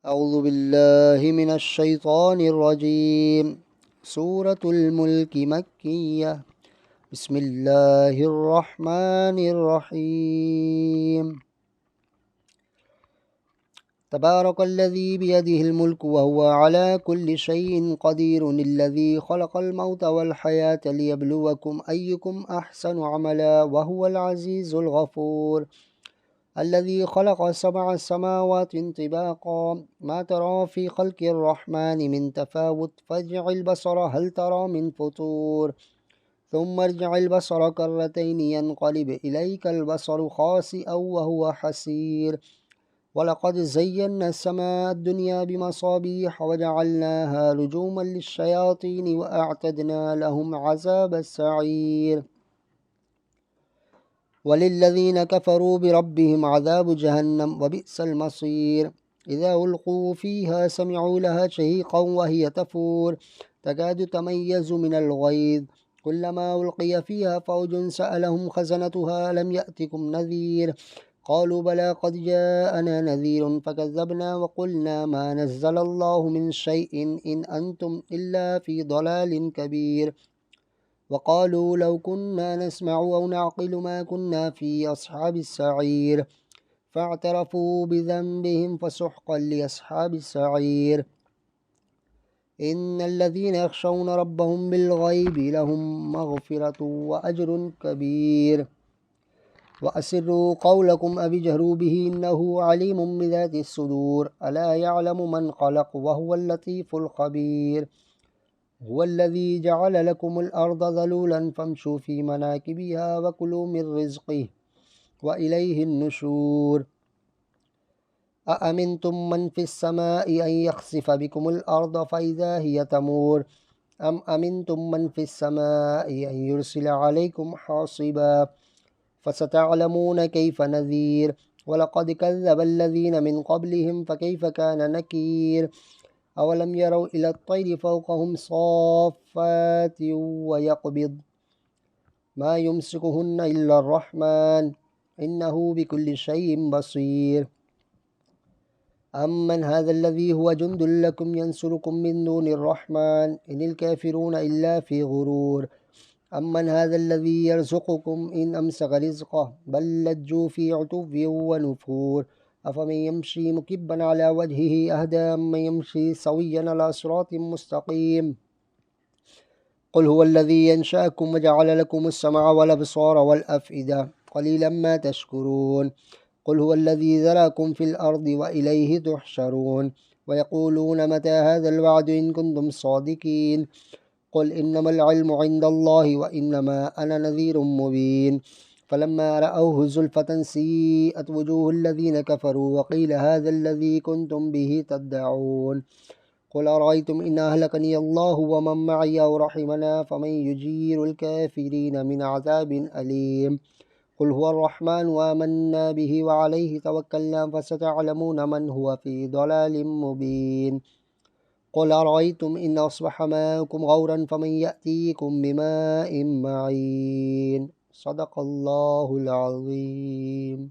أعوذ بالله من الشيطان الرجيم. سورة الملك مكية. بسم الله الرحمن الرحيم. تبارك الذي بيده الملك وهو على كل شيء قدير، الذي خلق الموت والحياة ليبلوكم أيكم أحسن عملا وهو العزيز الغفور. الذي خلق 7 سماوات طباقا، ما ترى في خلق الرحمن من تفاوت، فارجع البصر هل ترى من فطور، ثم ارجع البصر كرتين ينقلب إليك البصر خاسئا وهو حسير. ولقد زينا السماء الدنيا بمصابيح وجعلناها رجوما للشياطين وأعتدنا لهم عذاب السعير. وللذين كفروا بربهم عذاب جهنم وبئس المصير. إذا ألقوا فيها سمعوا لها شهيقا وهي تفور، تكاد تميز من الغيظ، كلما ألقي فيها فوج سألهم خزنتها ألم يأتكم نذير، قالوا بلى قد جاءنا نذير فكذبنا وقلنا ما نزل الله من شيء إن أنتم إلا في ضلال كبير. وقالوا لو كنا نسمع أو نعقل ما كنا في أصحاب السعير، فاعترفوا بذنبهم فسحقا لأصحاب السعير. إن الذين يخشون ربهم بالغيب لهم مغفرة وأجر كبير. وأسروا قولكم أو اجهروا به إنه عليم بذات الصدور، ألا يعلم من خلق وهو اللطيف الخبير. هو الذي جعل لكم الأرض ذلولا فامشوا في مناكبها وكلوا من رزقه وإليه النشور. أأمنتم من في السماء أن يخسف بكم الأرض فإذا هي تمور، أم أمنتم من في السماء أن يرسل عليكم حاصبا، فستعلمون كيف نذير. ولقد كذب الذين من قبلهم فكيف كان نكير. أولم يروا إلى الطير فوقهم صافات ويقبض ما يمسكهن إلا الرحمن إنه بكل شيء بصير. أمن هذا الذي هو جند لكم ينصركم من دون الرحمن إن الكافرون إلا في غرور. أمن هذا الذي يرزقكم إن أمسك رزقه بل لجوا في عتو ونفور. أفمن يمشي مكبا على وجهه أهدى من يمشي سويا على صراط مستقيم. قل هو الذي ينشأكم وجعل لكم السمع والأبصار والأفئدة قليلا ما تشكرون. قل هو الذي ذرأكم في الأرض وإليه تحشرون. ويقولون متى هذا الوعد إن كنتم صادقين. قل إنما العلم عند الله وإنما أنا نذير مبين. فلما رأوه زلفة سيئت وجوه الذين كفروا وقيل هذا الذي كنتم به تدعون. قل أرأيتم إن أهلكني الله ومن معي أو رحمنا فمن يجير الكافرين من عذاب أليم. قل هو الرحمن وآمنا به وعليه توكلنا فستعلمون من هو في ضلال مبين. قل أرأيتم إن أصبح ماؤكم غورا فمن يأتيكم بماء معين. صدق الله العظيم.